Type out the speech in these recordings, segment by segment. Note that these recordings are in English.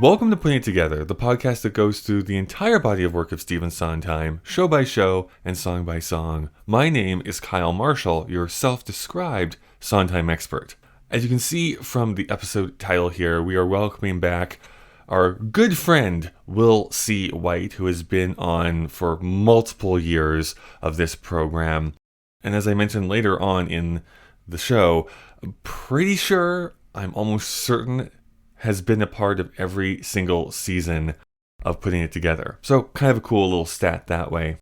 Welcome to Putting It Together, the podcast that goes through the entire body of work of Stephen Sondheim, show by show and song by song. My name is Kyle Marshall, your self-described Sondheim expert. As you can see from the episode title here, we are welcoming back our good friend Will C. White, who has been on for multiple years of this program. And as I mentioned later on in the show, I'm pretty sure, I'm almost certain, has been a part of every single season of Putting It Together. So kind of a cool little stat that way.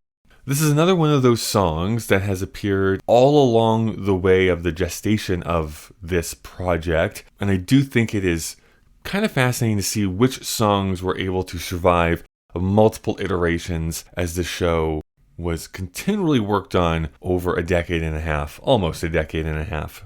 This is another one of those songs that has appeared all along the way of the gestation of this project. And I do think it is kind of fascinating to see which songs were able to survive multiple iterations as the show was continually worked on over a decade and a half, almost a decade and a half.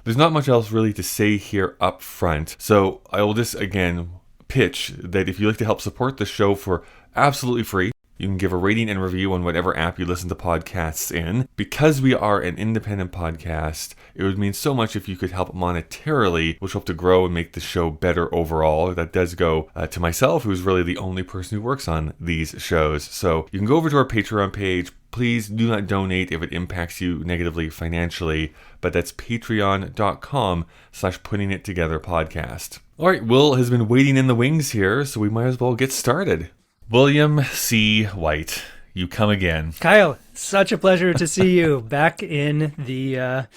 There's not much else really to say here up front, so I will just again pitch that if you'd like to help support the show for absolutely free, you can give a rating and review on whatever app you listen to podcasts in. Because we are an independent podcast, it would mean so much if you could help monetarily, which help to grow and make the show better overall. That does go to myself, who's really the only person who works on these shows. So you can go over to our Patreon page. Please do not donate if it impacts you negatively financially, but that's patreon.com/puttingittogetherpodcast. All right, Will has been waiting in the wings here, so we might as well get started. William C. White, you come again. Kyle, such a pleasure to see you back in the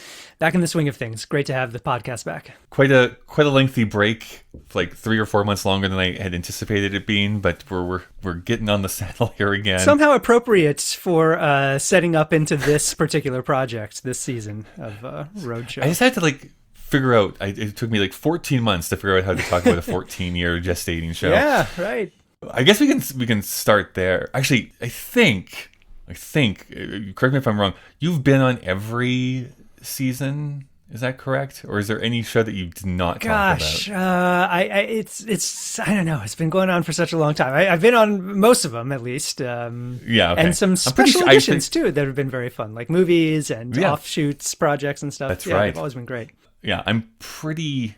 swing of things. Great to have the podcast back. Quite a lengthy break, like 3 or 4 months longer than I had anticipated it being, but we're getting on the saddle here again. Somehow appropriate for setting up into this particular project this season of Roadshow. I just had to figure out. It took me 14 months to figure out how to talk about a 14-year gestating show. Yeah, right. I guess we can start there. Actually, I think, correct me if I'm wrong, you've been on every season, is that correct? Or is there any show that you did not talk about? Gosh, it's I don't know. It's been going on for such a long time. I've been on most of them, at least. Yeah, okay. And some special editions, too, that have been very fun, like movies and offshoots, projects and stuff. That's right. They've always been great. Yeah, I'm pretty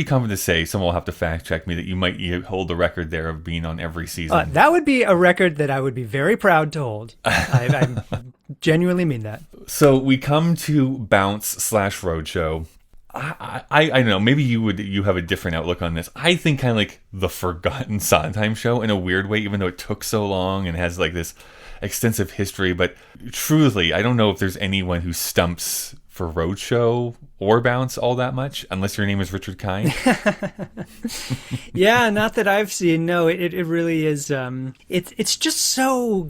confident to say, someone will have to fact check me, that you might hold the record there of being on every season. That would be a record that I would be very proud to hold. I genuinely mean that. So we come to Bounce/Roadshow. I don't know, maybe you have a different outlook on this. I think kind of like the forgotten Sondheim show in a weird way, even though it took so long and has this extensive history. But truly, I don't know if there's anyone who stumps for Roadshow or Bounce all that much, unless your name is Richard Kind. Yeah, not that I've seen. No, it really is. It's just so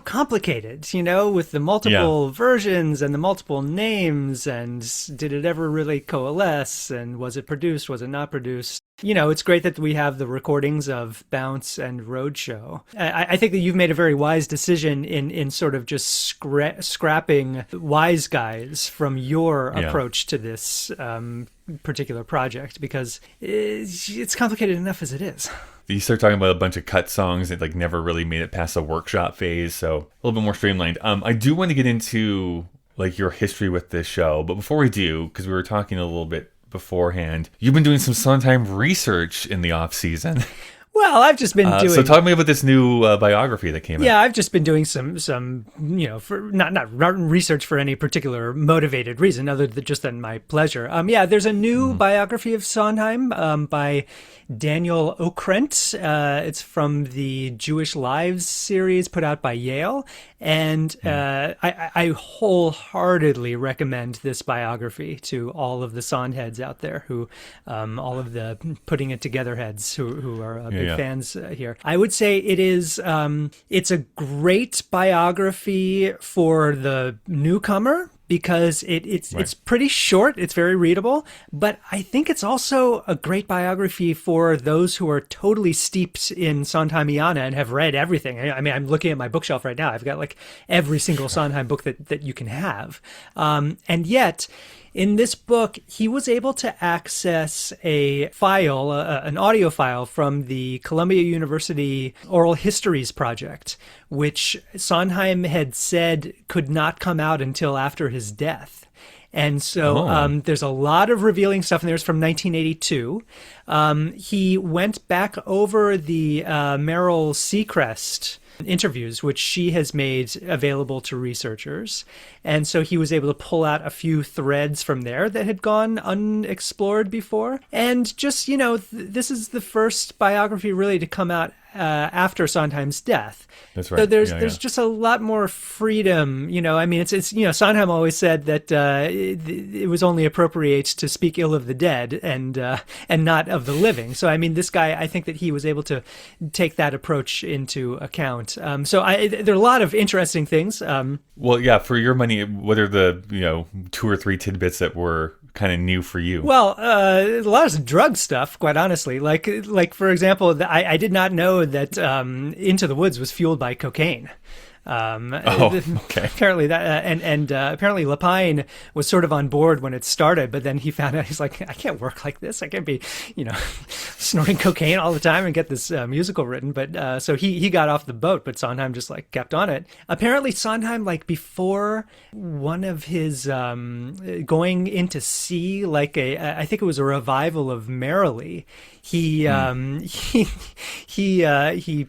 complicated, with the multiple versions and the multiple names, and did it ever really coalesce? And was it produced? Was it not produced? It's great that we have the recordings of Bounce and Roadshow. I think that you've made a very wise decision in sort of just scrapping wise guys from your approach to this particular project, because it's complicated enough as it is. You start talking about a bunch of cut songs that never really made it past the workshop phase, so a little bit more streamlined. I do want to get into your history with this show, but before we do, because we were talking a little bit beforehand, you've been doing some Sondheim research in the off season. Well, I've just been doing. So talk to me about this new biography that came out. Yeah, I've just been doing some for not research for any particular motivated reason, other than my pleasure. There's a new biography of Sondheim by Daniel Okrent. It's from the Jewish Lives series put out by Yale, and I wholeheartedly recommend this biography to all of the Sondheads out there, who all of the Putting It Together heads who are big fans here. I would say it is. It's a great biography for the newcomer, because it's pretty short, it's very readable, but I think it's also a great biography for those who are totally steeped in Sondheimiana and have read everything. I mean, I'm looking at my bookshelf right now. I've got every single Sondheim book that you can have. And yet, in this book, he was able to access a file, an audio file from the Columbia University Oral Histories Project, which Sondheim had said could not come out until after his death. And so there's a lot of revealing stuff in there. It's from 1982. He went back over the Meryl Seacrest interviews, which she has made available to researchers. And so he was able to pull out a few threads from there that had gone unexplored before. And just, this is the first biography really to come out after Sondheim's death. That's right. So there's just a lot more freedom. I mean, it's Sondheim always said that it was only appropriate to speak ill of the dead and not of the living. So I mean, this guy, I think that he was able to take that approach into account. So there are a lot of interesting things. Well, yeah, for your money, what are the 2 or 3 tidbits that were kind of new for you? Well, a lot of drug stuff, quite honestly. Like for example, I did not know that Into the Woods was fueled by cocaine. Okay. Apparently that, apparently Lapine was sort of on board when it started, but then he found out, he's like, I can't work like this. I can't be, snorting cocaine all the time and get this musical written. But so he got off the boat, but Sondheim just kept on it. Apparently Sondheim, before one of his going into sea, I think it was a revival of Merrily. He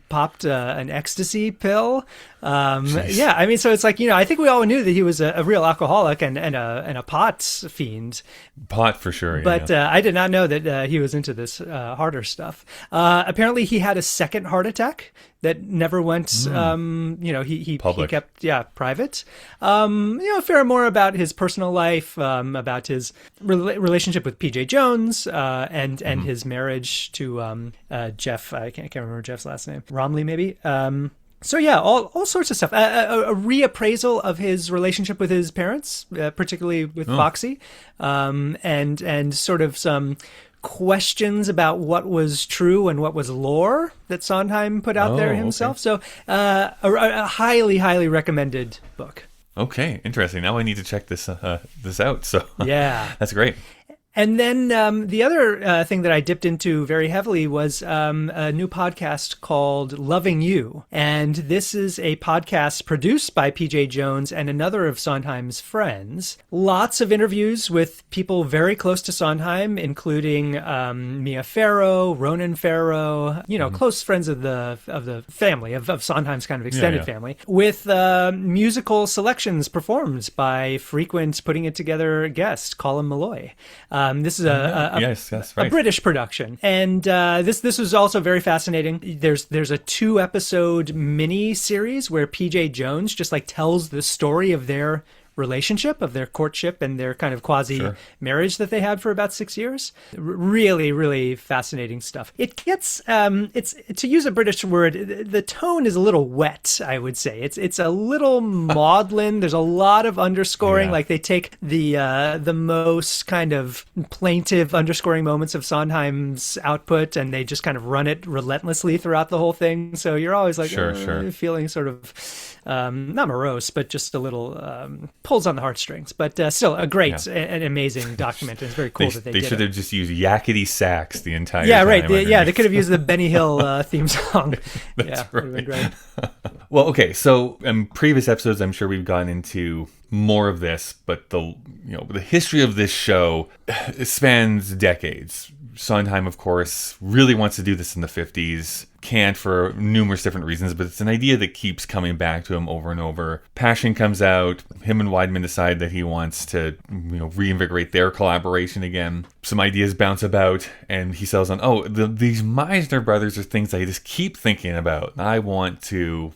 popped an ecstasy pill. Yeah, I mean, so it's I think we all knew that he was a real alcoholic and a pot fiend. Pot for sure. But I did not know that he was into this harder stuff. Apparently, he had a second heart attack that never went. He kept private. A fair more about his personal life, about his relationship with P.J. Jones, and his marriage to Jeff. I can't remember Jeff's last name. Romley, maybe. So yeah, all sorts of stuff. A reappraisal of his relationship with his parents, particularly with Foxy, and sort of some questions about what was true and what was lore that Sondheim put out there himself. Okay. So a highly, highly recommended book. Okay, interesting. Now I need to check this out. So yeah, that's great. And then the other thing that I dipped into very heavily was a new podcast called Loving You. And this is a podcast produced by P.J. Jones and another of Sondheim's friends. Lots of interviews with people very close to Sondheim, including Mia Farrow, Ronan Farrow, close friends of the family, of Sondheim's kind of extended family, with musical selections performed by frequent Putting It Together guest Colin Malloy. This is a British production, and this was also very fascinating. There's a 2-episode mini series where P.J. Jones just tells the story of their relationship, of their courtship and their kind of quasi marriage that they had for about 6 years. Really, really fascinating stuff. It gets, it's to use a British word, the tone is a little wet, I would say. It's a little maudlin. There's a lot of underscoring. They take the most kind of plaintive underscoring moments of Sondheim's output and they just kind of run it relentlessly throughout the whole thing. So you're always feeling sort of not morose, but just a little pulls on the heartstrings. But still, a great and amazing document. It's very cool that they did should have just used yakety sax the entire time. Yeah, right. They could have used the Benny Hill theme song. That's right. Would have been great. Well, okay. So in previous episodes, I'm sure we've gone into more of this, but the history of this show spans decades. Sondheim, of course, really wants to do this in the 50s. Can't for numerous different reasons, but it's an idea that keeps coming back to him over and over. Passion comes out. Him and Weidman decide that he wants to reinvigorate their collaboration again. Some ideas bounce about, and he sells on, these Mizner brothers are things I just keep thinking about. I want to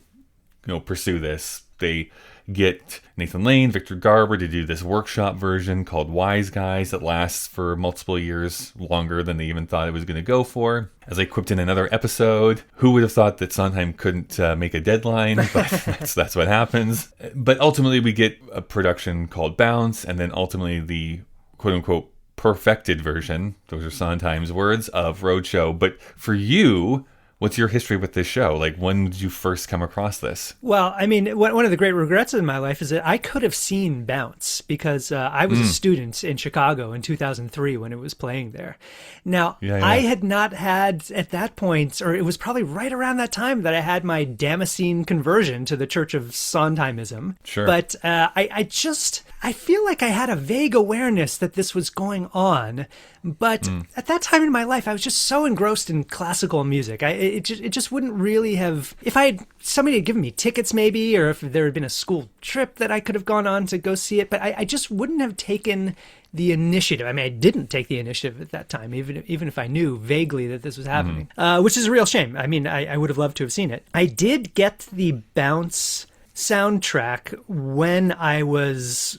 pursue this. They get Nathan Lane, Victor Garber to do this workshop version called Wise Guys that lasts for multiple years, longer than they even thought it was going to go for. As I quipped in another episode, who would have thought that Sondheim couldn't make a deadline? But that's what happens. But ultimately we get a production called Bounce, and then ultimately the quote-unquote perfected version, those are Sondheim's words, of Roadshow. But for you, what's your history with this show? Like, when did you first come across this? Well, I mean, one of the great regrets in my life is that I could have seen Bounce because I was a student in Chicago in 2003 when it was playing there. Now, I had not had at that point, or it was probably right around that time that I had my Damascene conversion to the Church of Sondheimism. Sure. But I feel like I had a vague awareness that this was going on. But at that time in my life, I was just so engrossed in classical music. It just wouldn't really have, if somebody had given me tickets maybe, or if there had been a school trip that I could have gone on to go see it, but I just wouldn't have taken the initiative. I mean, I didn't take the initiative at that time, even if I knew vaguely that this was happening, which is a real shame. I mean, I would have loved to have seen it. I did get the Bounce soundtrack when I was,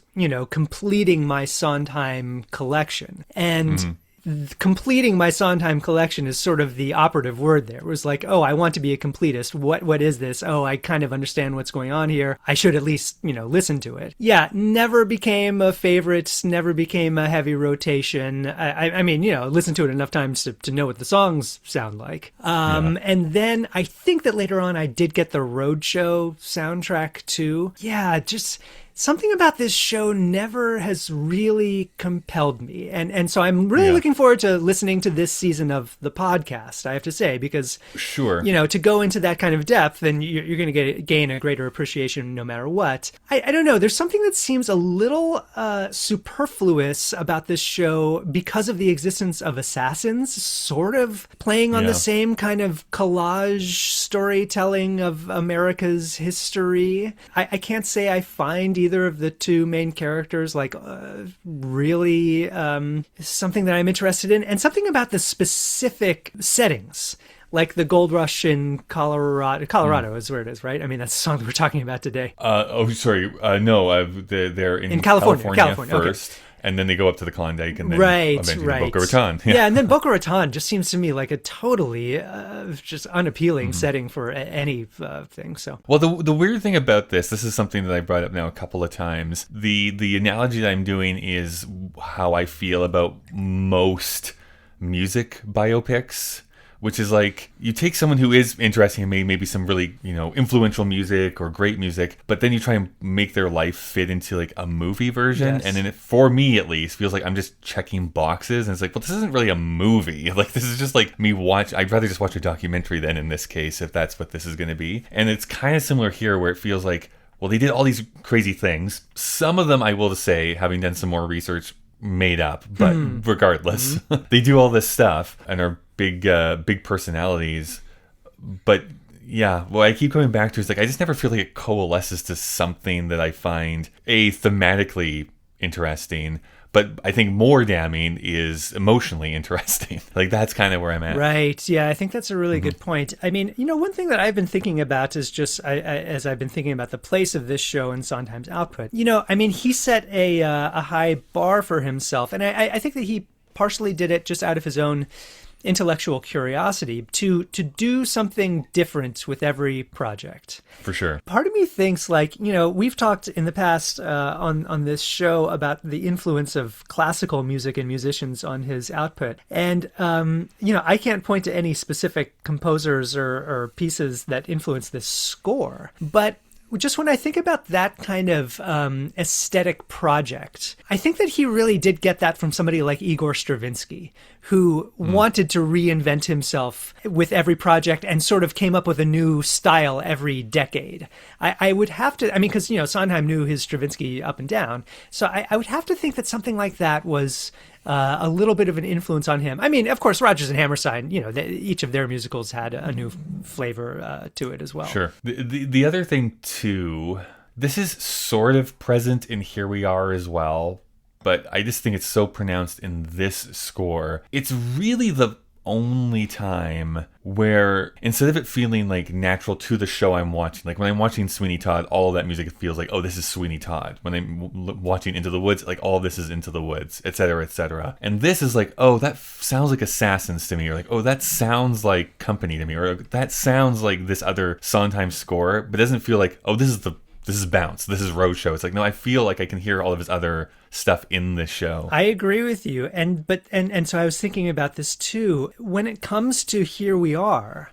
completing my Sondheim collection. And completing my Sondheim collection is sort of the operative word there. It was like, oh, I want to be a completist. What is this? Oh, I kind of understand what's going on here. I should at least, listen to it. Yeah, never became a favorite, never became a heavy rotation. I mean, listen to it enough times to know what the songs sound like. And then I think that later on I did get the Roadshow soundtrack too. Yeah, just something about this show never has really compelled me. And so I'm really looking forward to listening to this season of the podcast, I have to say, because, to go into that kind of depth, then you're going to gain a greater appreciation no matter what. I don't know. There's something that seems a little superfluous about this show because of the existence of assassins sort of playing on the same kind of collage storytelling of America's history. I can't say I find either of the two main characters really something that I'm interested in, and something about the specific settings, like the gold rush in Colorado is where it is, right? I mean, that's the song that we're talking about today. No, they're in California first. Okay. And then they go up to the Klondike and then eventually Boca Raton. Yeah, and then Boca Raton just seems to me like a totally just unappealing setting for any thing. So, well, the weird thing about this is something that I brought up now a couple of times. The analogy that I'm doing is how I feel about most music biopics, which is like, you take someone who is interesting and made maybe some really, influential music or great music, but then you try and make their life fit into like a movie version. Yes. And then for me, at least, feels like I'm just checking boxes. And it's like, well, this isn't really a movie. Like, this is just like me I'd rather just watch a documentary then in this case, if that's what this is going to be. And it's kind of similar here where it feels like, well, they did all these crazy things. Some of them, I will say, having done some more research, made up, but regardless, they do all this stuff and are big personalities. But yeah, what I keep coming back to is like, I just never feel like it coalesces to something that I find thematically interesting, but I think more damning is emotionally interesting. Like, that's kind of where I'm at. Right. Yeah, I think that's a really good point. I mean, one thing that I've been thinking about is just, as I've been thinking about the place of this show in Sondheim's output, I mean, he set a high bar for himself. And I think that he partially did it just out of his own intellectual curiosity to do something different with every project. For sure. Part of me thinks we've talked in the past on this show about the influence of classical music and musicians on his output. And, I can't point to any specific composers or pieces that influence this score, but just when I think about that kind of aesthetic project, I think that he really did get that from somebody like Igor Stravinsky, who wanted to reinvent himself with every project and sort of came up with a new style every decade. I would have to, because, Sondheim knew his Stravinsky up and down. So I would have to think that something like that was a little bit of an influence on him. I mean, of course, Rodgers and Hammerstein, each of their musicals had a new flavor to it as well. Sure. The other thing, too, this is sort of present in Here We Are as well, but I just think it's so pronounced in this score. It's really the only time where, instead of it feeling like natural to the show I'm watching, like when I'm watching Sweeney Todd, all of that music feels like, oh, this is Sweeney Todd. When I'm watching Into the Woods, like all of this is Into the Woods, etc., etc. And this is like, oh, that sounds like Assassins to me, or like, oh, that sounds like Company to me, or that sounds like this other Sondheim score, but it doesn't feel like, oh, this is Bounce, this is Roadshow. It's like, no, I feel like I can hear all of his other stuff in this show. I agree with you. And so I was thinking about this too. When it comes to Here We Are,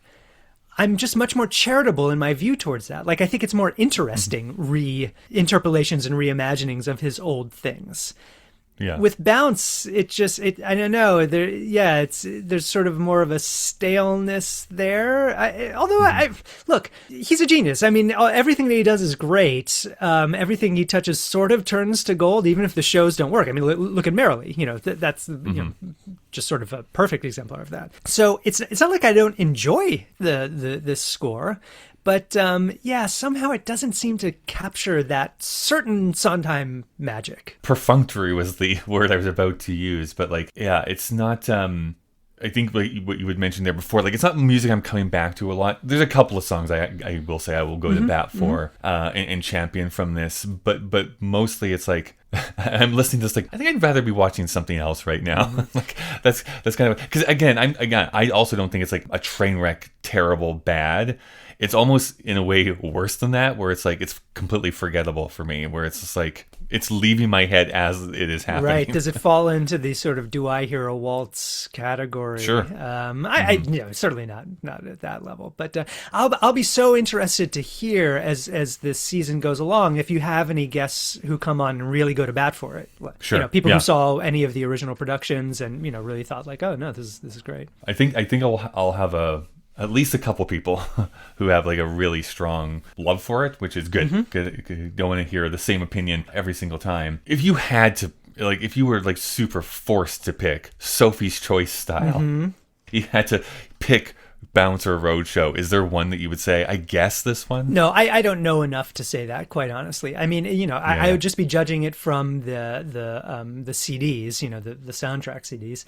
I'm just much more charitable in my view towards that. Like, I think it's more interesting re-interpolations and reimaginings of his old things. Yeah. With Bounce, I don't know. There's sort of more of a staleness there. Look, he's a genius. I mean, everything that he does is great. Everything he touches sort of turns to gold, even if the shows don't work. I mean, look at Merrily. That's just sort of a perfect exemplar of that. So it's not like I don't enjoy this score. But somehow it doesn't seem to capture that certain Sondheim magic. Perfunctory was the word I was about to use, but it's not. I think what you would mention there before, it's not music I'm coming back to a lot. There's a couple of songs I will say I will go to bat for and champion from this, but mostly it's like I'm listening to this I think I'd rather be watching something else right now. That's kind of because I also don't think it's like a train wreck, terrible, bad. It's almost in a way worse than that, where it's it's completely forgettable for me, where it's just it's leaving my head as it is happening. Right. Does it fall into the sort of do I hear a waltz category? Sure. I certainly not at that level, but I'll be so interested to hear as this season goes along if you have any guests who come on and really go to bat for it. Sure. People who saw any of the original productions and really thought oh no, this is great. I think I'll have at least a couple people who have a really strong love for it, which is good. Good. Don't want to hear the same opinion every single time. If you had to, if you were super forced to pick Sophie's Choice style, you had to pick Bounce or Roadshow, is there one that you would say, I guess this one? No, I don't know enough to say that, quite honestly. I mean, I would just be judging it from the CDs, the soundtrack CDs.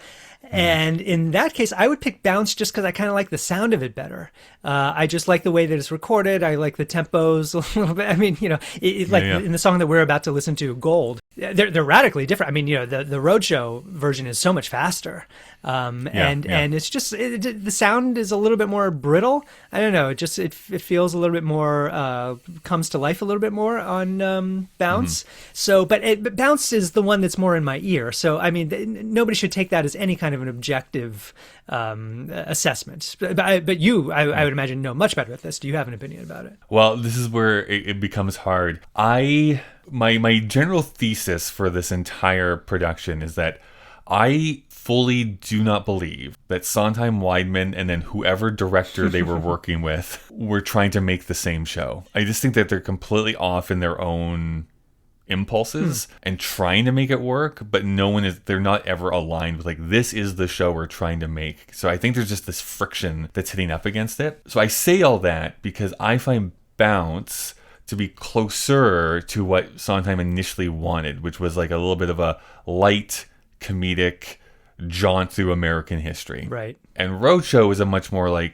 And in that case, I would pick Bounce just because I kind of like the sound of it better. I just like the way that it's recorded. I like the tempos a little bit. I mean, in the song that we're about to listen to, Gold, they're radically different. I mean, the Roadshow version is so much faster. And it's just, the sound is a little bit more brittle. I don't know. It feels a little bit more, comes to life a little bit more on Bounce. So, but Bounce is the one that's more in my ear. So, I mean, nobody should take that as any kind of an objective assessment. But I would imagine, know much better at this. Do you have an opinion about it? Well, this is where it becomes hard. My general thesis for this entire production is that I fully do not believe that Sondheim, Weidman, and then whoever director they were working with were trying to make the same show. I just think that they're completely off in their own impulses and trying to make it work, but they're not ever aligned with this is the show we're trying to make. So I think there's just this friction that's hitting up against it. So I say all that because I find Bounce to be closer to what Sondheim initially wanted, which was a little bit of a light, comedic jaunt through American history. Right. And Roadshow is a much more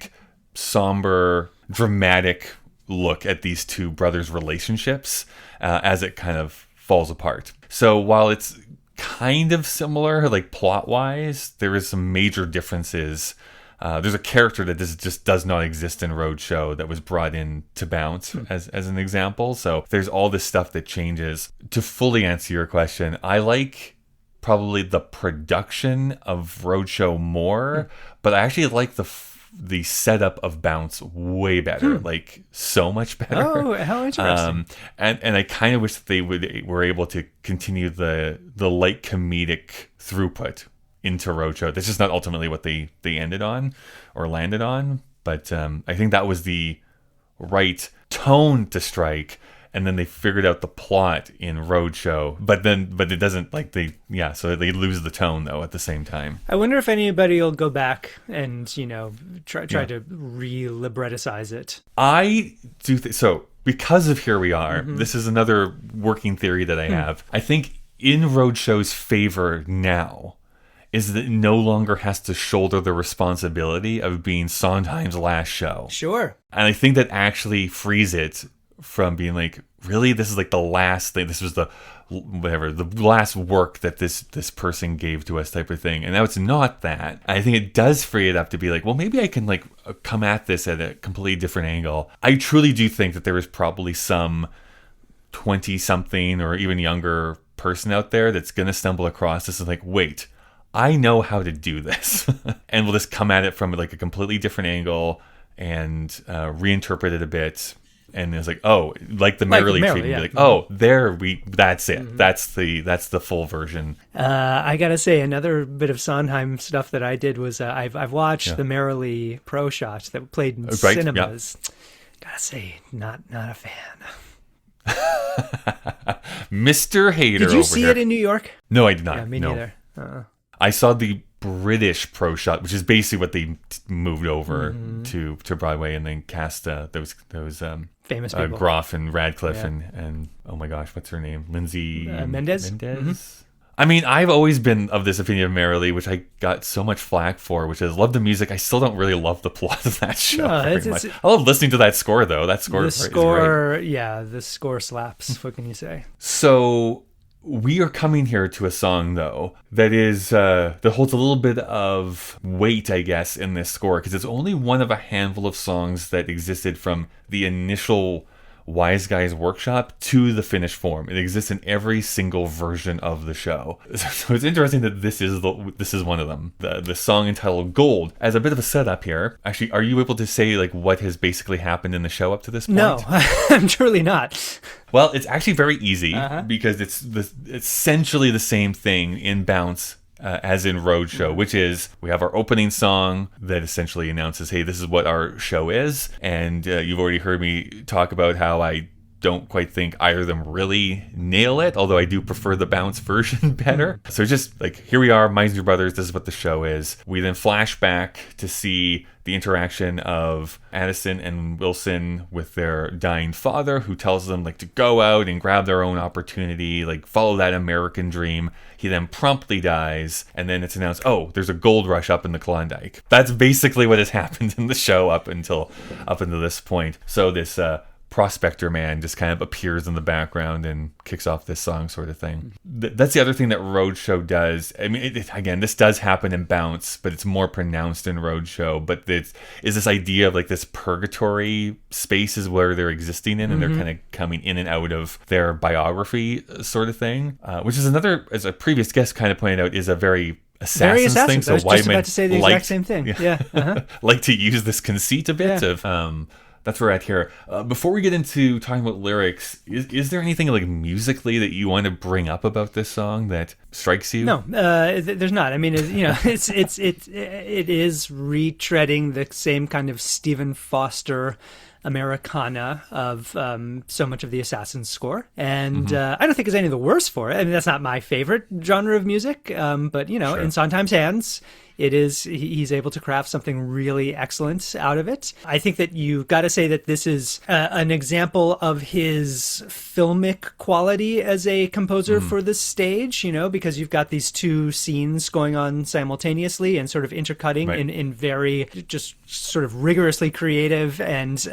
somber, dramatic look at these two brothers' relationships as it kind of falls apart. So while it's kind of similar, plot-wise, there is some major differences. There's a character that just does not exist in Roadshow that was brought in to Bounce as an example. So there's all this stuff that changes. To fully answer your question, I like probably the production of Roadshow more, but I actually like the setup of Bounce way better, so much better. Oh, how interesting! And I kind of wish that they were able to continue the light comedic throughput into Roadshow. That's just not ultimately what they ended on or landed on, but I think that was the right tone to strike. And then they figured out the plot in Roadshow, but it doesn't so they lose the tone though at the same time. I wonder if anybody will go back and try to re-libretticize it. I do so because of Here We Are. This is another working theory that I have. I think in Roadshow's favor now is that it no longer has to shoulder the responsibility of being Sondheim's last show. Sure. And I think that actually frees it from being really, this is the last thing, this was the last work that this person gave to us type of thing. And now it's not that. I think it does free it up to be well, maybe I can come at this at a completely different angle. I truly do think that there is probably some 20-something or even younger person out there that's going to stumble across this and wait, I know how to do this. And we'll just come at it from a completely different angle and reinterpret it a bit. And it's like, oh, like the Merrily treatment, yeah. be like, oh, that's it. That's the full version. I gotta say, another bit of Sondheim stuff that I did was I've watched the Merrily Pro Shot that played in cinemas. Yeah. Gotta say, not a fan. Mr. Hater. Did you see it in New York? No, I did not. Yeah, me neither. I saw the British Pro Shot, which is basically what they moved over to Broadway and then cast those famous people, Groff and Radcliffe and oh my gosh, what's her name? Lindsay Mendez. I mean, I've always been of this opinion of Merrily, which I got so much flack for, which is love the music. I still don't really love the plot of that show very much. I love listening to that score, though. That score is great. Yeah, the score slaps. What can you say? So we are coming here to a song, though, that holds a little bit of weight, I guess, in this score, because it's only one of a handful of songs that existed from the initial Wise Guys Workshop to the finished form. It exists in every single version of the show. So it's interesting that this is one of them. The song entitled Gold. As a bit of a setup here, actually, are you able to say like what has basically happened in the show up to this point? No, I'm truly not. Well, it's actually very easy because it's essentially the same thing in Bounce as in Roadshow, which is we have our opening song that essentially announces, hey, this is what our show is. And you've already heard me talk about how I don't quite think either of them really nail it, although I do prefer the Bounce version better. So just like, here we are, Mizner Brothers, this is what the show is. We then flash back to see the interaction of Addison and Wilson with their dying father, who tells them like to go out and grab their own opportunity, like follow that American dream. He then promptly dies, and then it's announced, oh, there's a gold rush up in the Klondike. That's basically what has happened in the show up until this point. So this prospector man just kind of appears in the background and kicks off this song, sort of thing. That's the other thing that Roadshow does. I mean, again, this does happen in Bounce, but it's more pronounced in Roadshow. But is this idea of like this purgatory space is where they're existing in, and they're kind of coming in and out of their biography, sort of thing, which is another, as a previous guest kind of pointed out, is a very Assassins thing. So I was just about to say the exact same thing. Yeah. Like to use this conceit a bit of that's where we're at here. Before we get into talking about lyrics, is there anything like musically that you want to bring up about this song that strikes you? No, there's not. I mean, it is retreading the same kind of Stephen Foster Americana of so much of the Assassin's score, and I don't think it's any of the worse for it. I mean, that's not my favorite genre of music, but in Sondheim's hands, it is. He's able to craft something really excellent out of it. I think that you got to say that this is an example of his filmic quality as a composer for the stage, because you've got these two scenes going on simultaneously and sort of intercutting in very just sort of rigorously creative and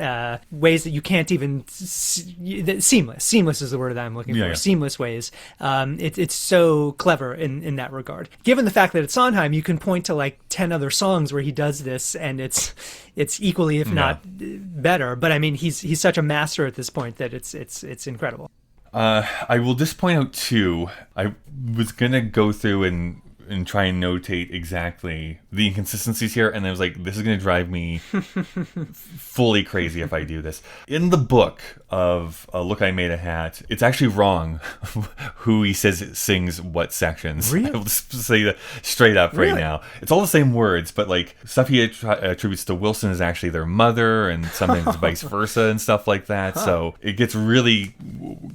ways that you can't even seamless is the word that I'm looking for. Seamless ways. It's so clever in that regard. Given the fact that it's Sondheim, you can point to like 10 other songs where he does this, and it's equally, if not better. But I mean, he's such a master at this point that it's incredible. I will just point out too, I was gonna go through and try and notate exactly the inconsistencies here, and I was like, this is going to drive me fully crazy if I do this. In the book of Look, I Made a Hat, it's actually wrong who he says sings what sections. Really? I will just say that straight up right now. It's all the same words, but like stuff he attributes to Wilson is actually their mother, and sometimes vice versa and stuff like that. So it gets really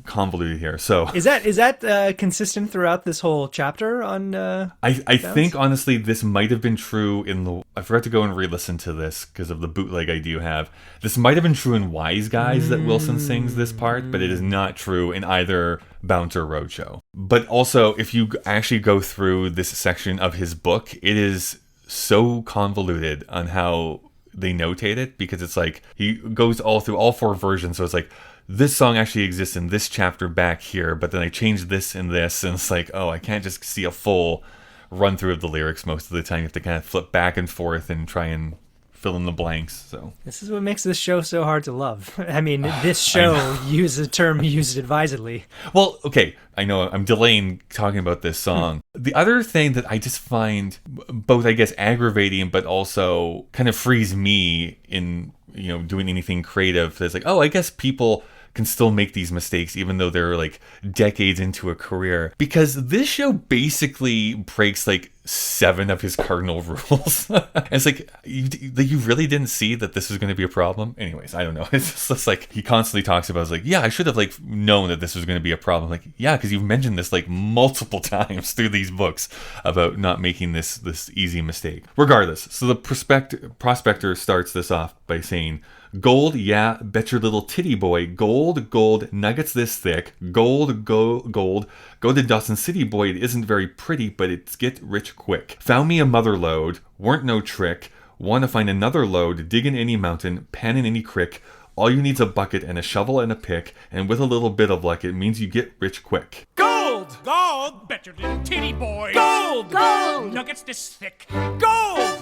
convoluted here. So is that consistent throughout this whole chapter on I think honestly this might have been true in the, I forgot to go and re-listen to this because of the bootleg I do have. This might have been true in Wise Guys that Wilson sings this part, but it is not true in either Bounce or Roadshow. But also, if you actually go through this section of his book, it is so convoluted on how they notate it, because it's like he goes all through all four versions. So it's like, this song actually exists in this chapter back here, but then I changed this and this, and it's like, oh, I can't just see a full run through of the lyrics most of the time. You have to kind of flip back and forth and try and fill in the blanks. So this is what makes this show so hard to love. I mean, this show uses a term used advisedly. Well, okay, I know I'm delaying talking about this song. The other thing that I just find both, I guess, aggravating, but also kind of frees me in doing anything creative. It's like, oh, I guess people can still make these mistakes even though they're like decades into a career, because this show basically breaks like 7 of his cardinal rules. And it's like you really didn't see that this was going to be a problem. Anyways, I don't know. It's just like he constantly talks about, it's like, yeah, I should have like known that this was going to be a problem. Like, yeah, because you've mentioned this like multiple times through these books about not making this easy mistake. Regardless, so the prospector starts this off by saying, gold, yeah, bet your little titty boy. Gold, nuggets this thick. Gold. Go to Dawson City, boy, it isn't very pretty, but it's get rich quick. Found me a mother lode, weren't no trick. Want to find another lode, dig in any mountain, pan in any crick. All you need's a bucket and a shovel and a pick, and with a little bit of luck, it means you get rich quick. Gold! Gold! Bet your little titty boy. Gold! Gold! Nuggets this thick. Gold!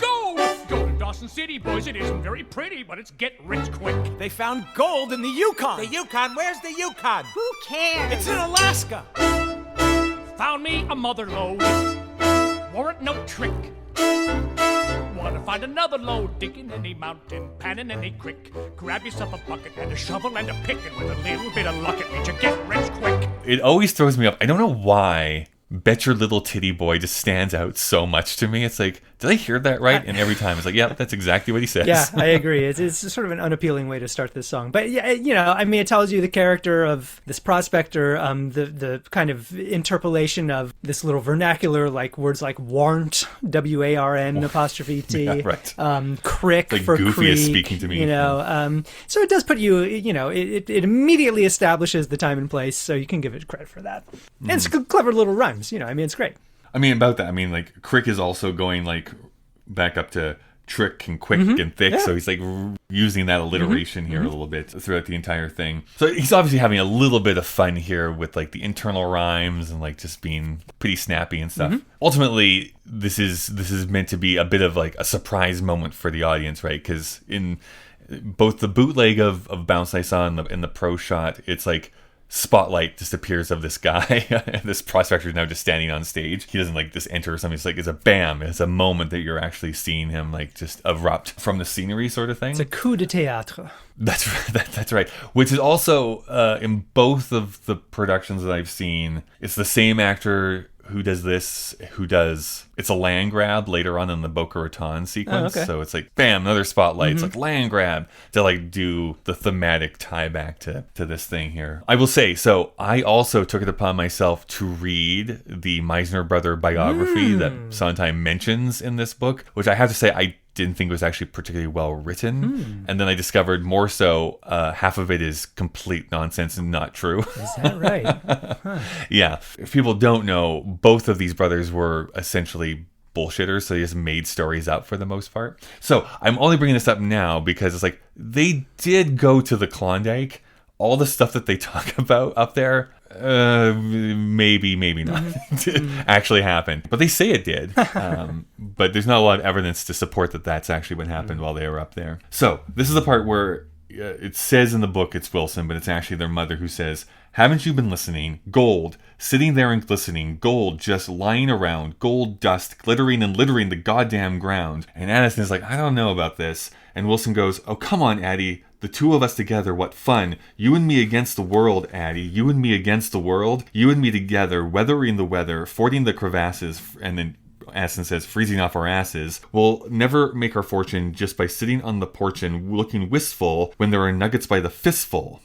Gold! Go to Dawson City, boys. It isn't very pretty, but it's get rich quick. They found gold in the Yukon. The Yukon? Where's the Yukon? Who cares? It's in Alaska. Found me a mother lode. Warrant no trick. Want to find another lode, dig in any mountain, pan in any creek. Grab yourself a bucket and a shovel and a pick, and with a little bit of luck, it means you get rich quick. It always throws me up. I don't know why bet your little titty boy just stands out so much to me. It's like, did I hear that right? And every time it's like, yeah, that's exactly what he says. Yeah, I agree. It's sort of an unappealing way to start this song. But yeah, I mean, it tells you the character of this prospector, the kind of interpolation of this little vernacular, like words like warrant, W-A-R-N apostrophe T, yeah, right. Crick like for Goofy creek, is speaking to me. So it does put you, it immediately establishes the time and place, so you can give it credit for that. And it's clever little rhymes, it's great. I mean, about that, like Crick is also going like back up to trick and quick and thick, so he's like using that alliteration here a little bit throughout the entire thing. So he's obviously having a little bit of fun here with like the internal rhymes and like just being pretty snappy and stuff. Ultimately, this is meant to be a bit of like a surprise moment for the audience, right? Because in both the bootleg of Bounce I saw and the pro shot, it's like spotlight just appears of this guy. This prospector is now just standing on stage. He doesn't like just enter or something. It's like it's a bam. It's a moment that you're actually seeing him like just erupt from the scenery, sort of thing. It's a coup de théâtre. That's right. Which is also in both of the productions that I've seen. It's the same actor who does it's a land grab later on in the Boca Raton sequence. Oh, okay. So it's like, bam, another spotlight. It's like land grab to like do the thematic tie back to this thing here. I will say, so I also took it upon myself to read the Mizner brother biography that Sondheim mentions in this book, which I have to say I didn't think was actually particularly well written. And then I discovered more so half of it is complete nonsense and not true. Is that right? Huh. Yeah. If people don't know, both of these brothers were essentially bullshitters, so they just made stories up for the most part. So I'm only bringing this up now because it's like they did go to the Klondike. All the stuff that they talk about up there, maybe not actually happened, but they say it did. But there's not a lot of evidence to support that that's actually what happened while they were up there. So this is the part where it says in the book it's Wilson, but it's actually their mother who says, "Haven't you been listening? Gold, sitting there and glistening. Gold just lying around. Gold dust glittering and littering the goddamn ground." And Addison is like, "I don't know about this." And Wilson goes, "Oh, come on, Addie. The two of us together, what fun. You and me against the world, Addie. You and me against the world. You and me together, weathering the weather, fording the crevasses." And then Addison says, "Freezing off our asses. We'll never make our fortune just by sitting on the porch and looking wistful when there are nuggets by the fistful."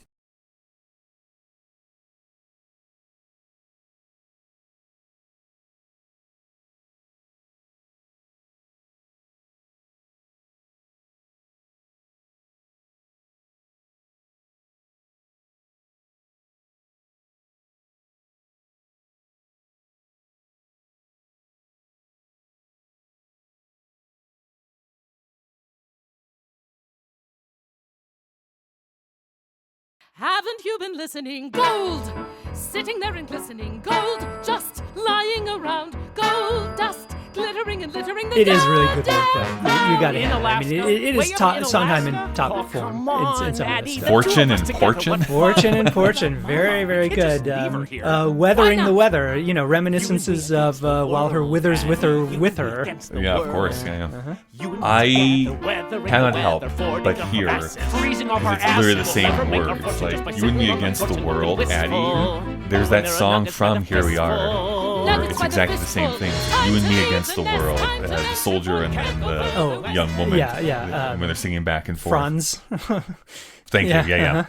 Haven't you been listening? Gold! Sitting there and glistening. Gold just lying around. Gold dust glittering and glittering the It is really good work, though. You got to In have it. I mean, Alaska. it is Sondheim in top Oh, form come on, in some of Maddie, this the stuff. Fortune two of us and together, Fortune? what- Fortune and Fortune, very, very You can't good. just leave her here. Weathering Why the not? weather, reminiscences of While Her Withers with Her. Against the Yeah, of world. course. Yeah. You and me I together, weathering cannot the help weather, fording but the hear, morass, freezing off because our it's literally the asses. same We'll never make our words, fortune just by like, you and me sitting against the unfortunately world, wistful. Addie. There's When that there are song nuggets from by the Here We Are, fistful. where Nuggets it's by the exactly the same fistful. thing. Time You and to me leave against the the nest, world. time to The leave soldier and then the Oh, young woman. yeah, when they're singing back and forth. Franz. Thank Yeah, you. Yeah, yeah. uh-huh.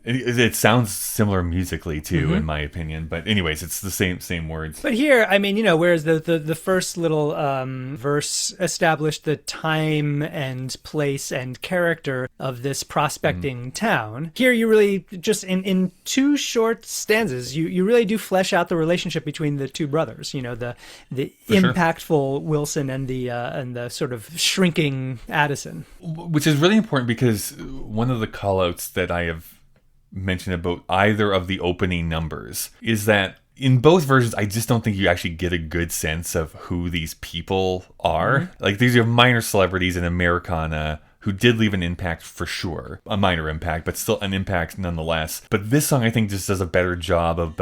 It sounds similar musically too, in my opinion. But anyways, it's the same words. But here, I mean, whereas the first little verse established the time and place and character of this prospecting town, here you really just in two short stanzas, you really do flesh out the relationship between the two brothers. The For sure. impactful Wilson and the sort of shrinking Addison. Which is really important because one of the callouts that I have mentioned about either of the opening numbers is that in both versions, I just don't think you actually get a good sense of who these people are. Like, these are minor celebrities in Americana who did leave an impact for sure. A minor impact, but still an impact nonetheless. But this song, I think, just does a better job of,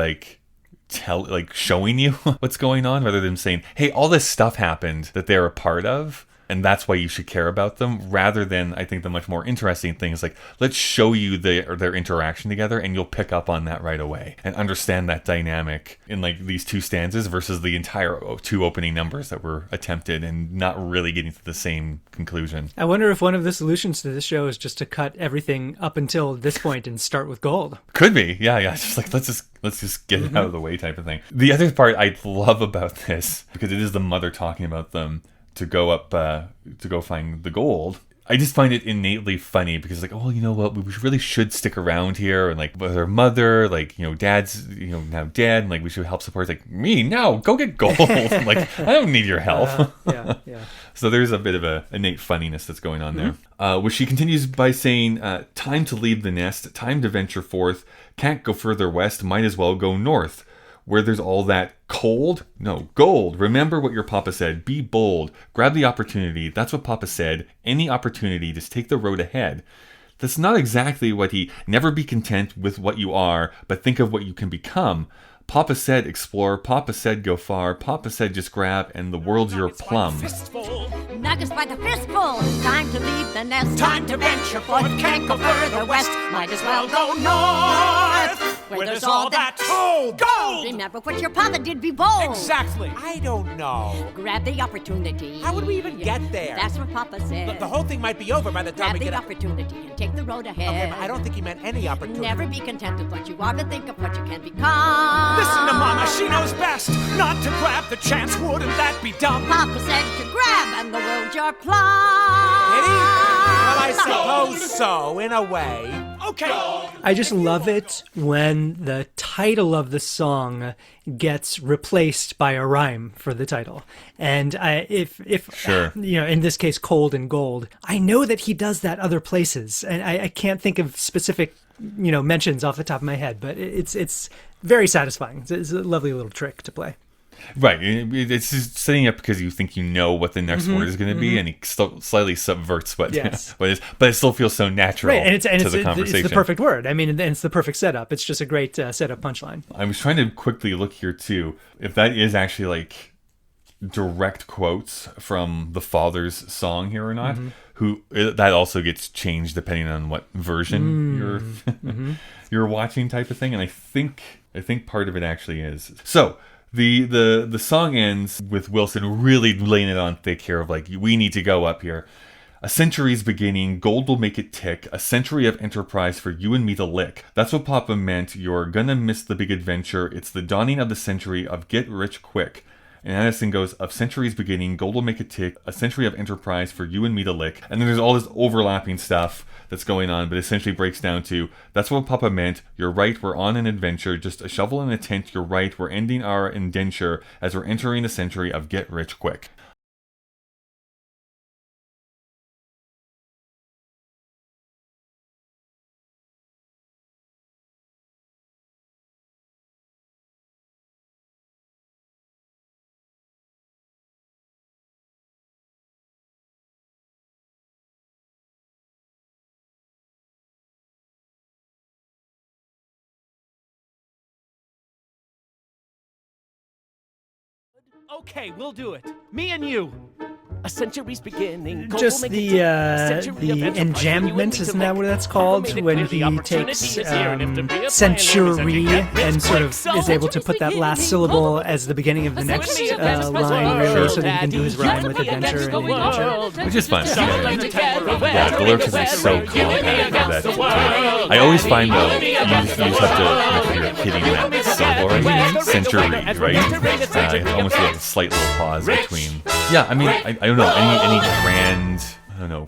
showing you what's going on rather than saying, hey, all this stuff happened that they're a part of, and that's why you should care about them, rather than, I think, the much more interesting thing is like, let's show you their interaction together, and you'll pick up on that right away and understand that dynamic in like these two stanzas versus the entire two opening numbers that were attempted and not really getting to the same conclusion. I wonder if one of the solutions to this show is just to cut everything up until this point and start with gold. Could be, yeah. It's just like let's just get it out of the way type of thing. The other part I love about this, because it is the mother talking about them to go up to go find the gold. I just find it innately funny because like, oh, you know what, we really should stick around here, and like with her mother, like, dad's now dead, and like we should help support. It's like, me, no, go get gold. Like, I don't need your help. Yeah. So there's a bit of a innate funniness that's going on there. Which she continues by saying, time to leave the nest, time to venture forth, can't go further west, might as well go north. Where there's all that gold. Remember what your papa said. Be bold. Grab the opportunity. That's what papa said. Any opportunity, just take the road ahead. That's not exactly what he... Never be content with what you are, but think of what you can become. Papa said explore. Papa said go far. Papa said just grab, and the world's your plum. Nuggets by the fistful. Time to leave the nest. Time to venture forth. Can't go further west. Might as well go north. Where there's all that Gold! Remember what your papa did. Be bold. Exactly. I don't know. Grab the opportunity. How would we even get there? That's what papa said. Look, the whole thing might be over by the time Grab we the get up. opportunity and take the road ahead. Okay, but I don't think he meant any opportunity. Never be content with what you are, but think of what you can become. Listen to Mama, she knows best. Not to grab the chance, wouldn't that be dumb? Papa said to grab, and the world's your plum. Did he? Well, I suppose so, in a way. Okay. I just love it when the title of the song gets replaced by a rhyme for the title. And if Sure. in this case, cold and gold, I know that he does that other places, and I can't think of specific mentions off the top of my head, but it's very satisfying. It's a lovely little trick to play. Right. It's just setting up because you think you know what the next word is going to be, and he slightly subverts what Yes. what is, but it still feels so natural Right, and to the it's conversation. the perfect word. I mean, and it's the perfect setup. It's just a great setup punchline. I was trying to quickly look here too, if that is actually like direct quotes from the father's song here or not. Who that also gets changed depending on what version you're watching, type of thing. And I think part of it actually is. So the song ends with Wilson really laying it on thick here of like, we need to go up here. A century's beginning, gold will make it tick. A century of enterprise for you and me to lick. That's what Papa meant. You're gonna miss the big adventure. It's the dawning of the century of get rich quick. And Addison goes, of centuries beginning, gold will make it tick, a century of enterprise for you and me to lick. And then there's all this overlapping stuff that's going on, but essentially breaks down to, that's what Papa meant. You're right, we're on an adventure, just a shovel and a tent. You're right, we're ending our indenture as we're entering the century of get rich quick. Okay, we'll do it. Me and you. A century's beginning. Just the enjambment, isn't that what that's called? When he takes century and sort of is able to put that last syllable as the beginning of the next line, really, so that he can do his rhyme with adventure and adventure. Which is fun. Yeah, the lyrics are like so compact that I always find though you just have to make sure you're hitting that syllable right, century, right? It's almost like a slight little pause between. Yeah, I mean, I don't know any grand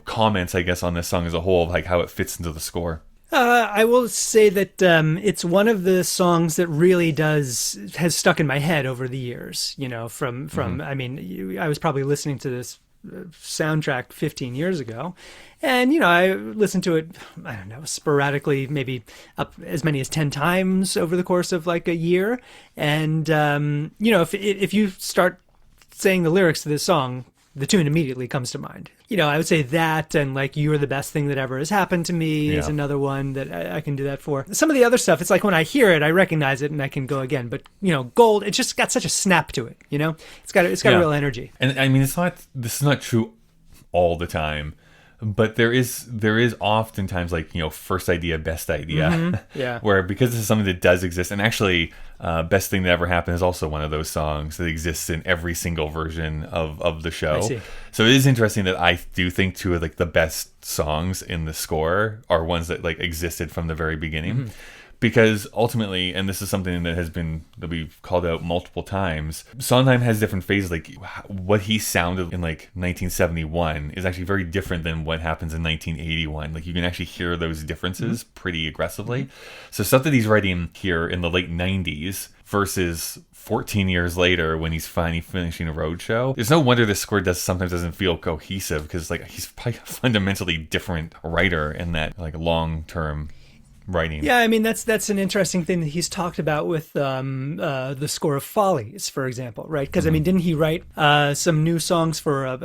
comments I guess on this song as a whole, like how it fits into the score. I will say that it's one of the songs that really has stuck in my head over the years. From I mean, I was probably listening to this soundtrack 15 years ago, and I listened to it, I don't know, sporadically, maybe up as many as 10 times over the course of like a year. And if you start saying the lyrics to this song, the tune immediately comes to mind. I would say that, and like "You're the best thing that ever has happened to me" is another one that I can do that for. Some of the other stuff, it's like when I hear it, I recognize it and I can go again. But "Gold," it's just got such a snap to it. It's got real energy. And I mean, this is not true all the time, but there is oftentimes like first idea, best idea. Mm-hmm. Yeah. Where because this is something that does exist, and actually, "Best Thing That Ever Happened" is also one of those songs that exists in every single version of the show. I see. So it is interesting that I do think two of like the best songs in the score are ones that like existed from the very beginning. Mm-hmm. Because ultimately, and this is something that we've called out multiple times, Sondheim has different phases. Like what he sounded in like 1971 is actually very different than what happens in 1981. Like you can actually hear those differences pretty aggressively. So stuff that he's writing here in the late 90s versus 14 years later when he's finally finishing a roadshow. There's no wonder this score sometimes doesn't feel cohesive, because like he's probably a fundamentally different writer in that like long-term writing. Yeah, I mean that's an interesting thing that he's talked about with the score of Follies, for example, right? Because I mean, didn't he write some new songs for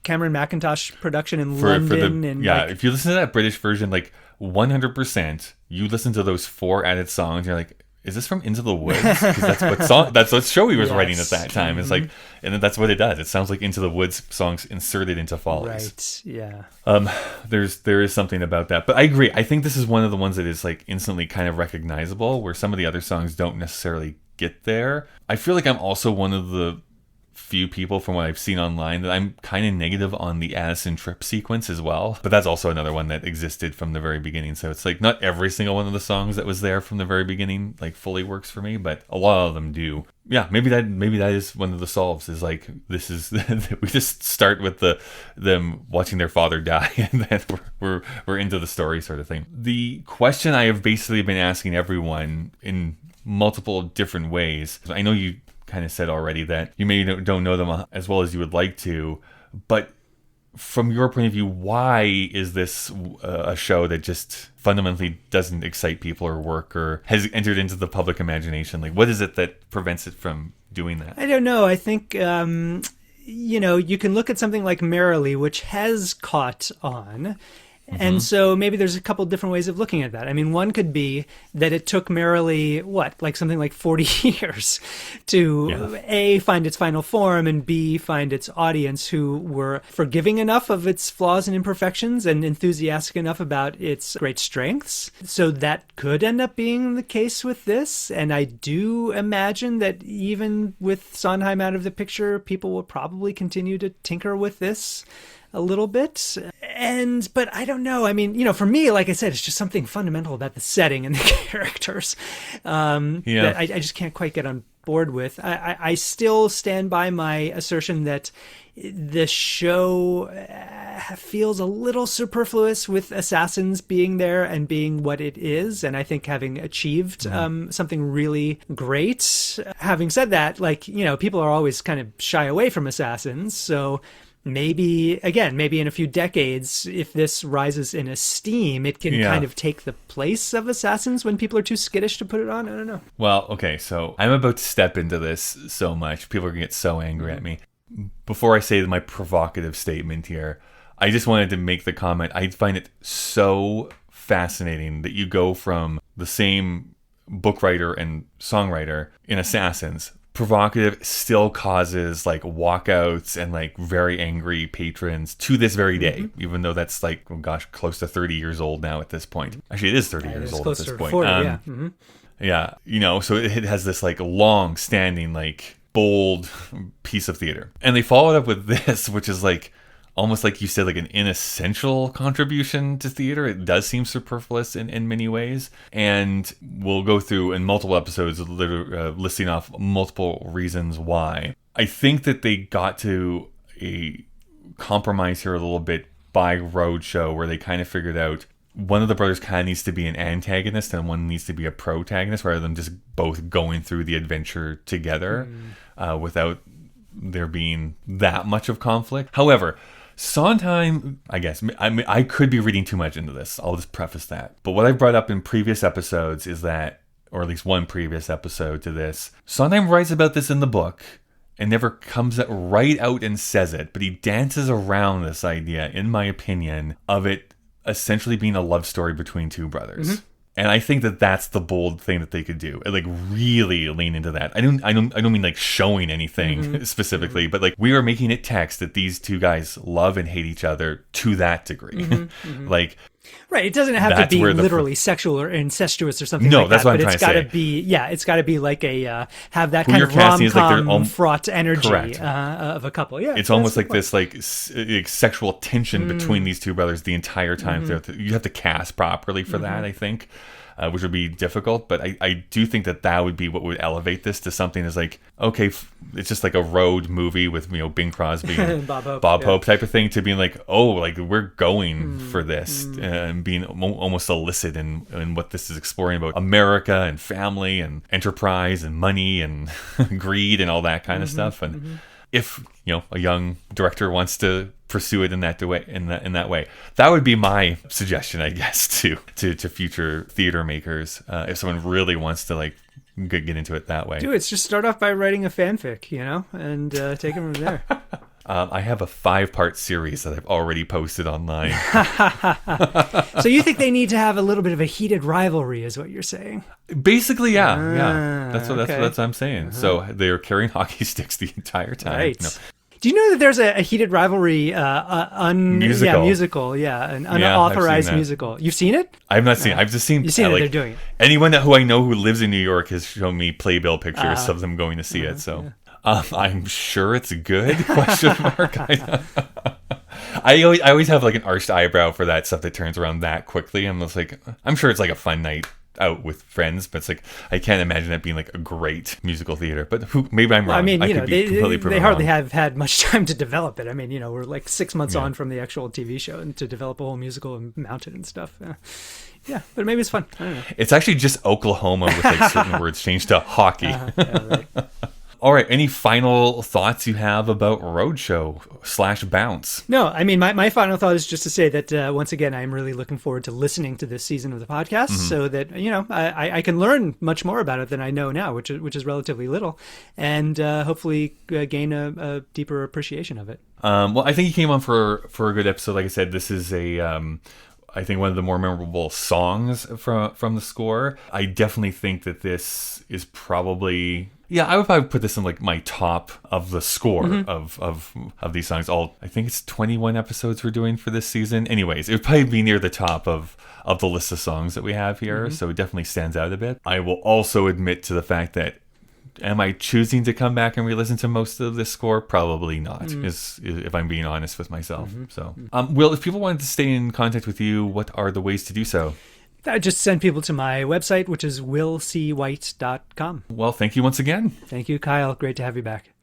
Cameron McIntosh production in London? If you listen to that British version, like 100%, you listen to those 4 added songs, you're like, is this from Into the Woods? Because that's what show he was writing at that time. It's like, and that's what it does. It sounds like Into the Woods songs inserted into Follies. Right. Yeah. There is something about that, but I agree. I think this is one of the ones that is like instantly kind of recognizable, where some of the other songs don't necessarily get there. I feel like I'm also one of the few people from what I've seen online that I'm kind of negative on the Addison Tripp sequence as well, but that's also another one that existed from the very beginning. So it's like not every single one of the songs that was there from the very beginning like fully works for me, but a lot of them do. Yeah, maybe that is one of the solves, is like this is we just start with them watching their father die and then we're into the story sort of thing. The question I have basically been asking everyone in multiple different ways, I know you kind of said already that you maybe don't know them as well as you would like to, but from your point of view, why is this a show that just fundamentally doesn't excite people or work or has entered into the public imagination? Like, what is it that prevents it from doing that? I don't know. I think you can look at something like Merrily, which has caught on. And so maybe there's a couple different ways of looking at that. I mean, one could be that it took Merrily, something like 40 years to A, find its final form, and B, find its audience who were forgiving enough of its flaws and imperfections and enthusiastic enough about its great strengths. So that could end up being the case with this. And I do imagine that even with Sondheim out of the picture, people will probably continue to tinker with this a little bit. But I don't know. I mean, for me, like I said, it's just something fundamental about the setting and the characters that I just can't quite get on board with. I still stand by my assertion that the show feels a little superfluous with assassins being there and being what it is, and I think having achieved something really great. Having said that, people are always kind of shy away from assassins, so maybe in a few decades, if this rises in esteem, it can kind of take the place of Assassins when people are too skittish to put it on. I don't know. Well, okay, so I'm about to step into this so much. People are going to get so angry at me. Before I say my provocative statement here, I just wanted to make the comment. I find it so fascinating that you go from the same book writer and songwriter in Assassins, provocative, still causes like walkouts and like very angry patrons to this very day, even though that's like, oh gosh, close to 30 years old now at this point. Actually, it is 30 years old at this point. 40, Yeah, so it has this like long-standing, like bold piece of theater. And they followed up with this, which is like almost like you said, like an inessential contribution to theater. It does seem superfluous in many ways. And we'll go through in multiple episodes listing off multiple reasons why. I think that they got to a compromise here a little bit by Roadshow, where they kind of figured out one of the brothers kind of needs to be an antagonist and one needs to be a protagonist, rather than just both going through the adventure together without there being that much of conflict. However, Sondheim, I guess, I could be reading too much into this. I'll just preface that. But what I brought up in previous episodes is that, or at least one previous episode to this, Sondheim writes about this in the book and never comes right out and says it, but he dances around this idea, in my opinion, of it essentially being a love story between two brothers. And I think that that's the bold thing that they could do, and like really lean into that. I don't mean like showing anything specifically, but like we are making it text that these two guys love and hate each other to that degree. Like, right, it doesn't have to be literally sexual or incestuous or something like that. No, that's what I'm trying to say. It's got to be like a have that kind of rom-com fraught energy of a couple. Yeah, it's almost like this like sexual tension between these two brothers the entire time. You have to cast properly for that, I think. Which would be difficult, but I do think that would be what would elevate this to something as like, okay, it's just like a road movie with, Bing Crosby and Bob Hope type of thing, to being like, oh, like we're going for this, and being almost illicit in what this is exploring about America and family and enterprise and money and greed and all that kind of stuff. And if a young director wants to pursue it in that way, that would be my suggestion, I guess, to future theater makers, if someone really wants to like get into it that way. Do it. Just start off by writing a fanfic, and take it from there. I have a 5-part series that I've already posted online. So you think they need to have a little bit of a heated rivalry, is what you're saying? Basically, yeah. That's what I'm saying. So they're carrying hockey sticks the entire time. Right. No. Do you know that there's a heated rivalry musical? An unauthorized musical. You've seen it? I've not seen it. I've just seen You've seen it, they're doing it. Anyone who I know who lives in New York has shown me playbill pictures of them going to see it. So I'm sure it's good, question mark. I always have like an arched eyebrow for that stuff that turns around that quickly. I'm just like, I'm sure it's like a fun night out with friends, but it's like I can't imagine it being like a great musical theater. But maybe I'm wrong. I mean, they hardly have had much time to develop it. I mean, we're like 6 months on from the actual TV show, and to develop a whole musical and mount it and stuff. Yeah, but maybe it's fun. I don't know. It's actually just Oklahoma with like certain words changed to hockey. Right. All right, any final thoughts you have about Roadshow / Bounce? No, I mean, my final thought is just to say that, once again, I'm really looking forward to listening to this season of the podcast, so that, I can learn much more about it than I know now, which is relatively little, and hopefully gain a deeper appreciation of it. Well, I think you came on for a good episode. Like I said, this is I think one of the more memorable songs from the score. I definitely think that this is probably... Yeah, I would probably put this in like my top of the score of these songs. I think it's 21 episodes we're doing for this season. Anyways, it would probably be near the top of the list of songs that we have here. So it definitely stands out a bit. I will also admit to the fact that, am I choosing to come back and re-listen to most of this score? Probably not, is if I'm being honest with myself. So, Will, if people wanted to stay in contact with you, what are the ways to do so? I just send people to my website, which is willcwhite.com. Well, thank you once again. Thank you, Kyle. Great to have you back.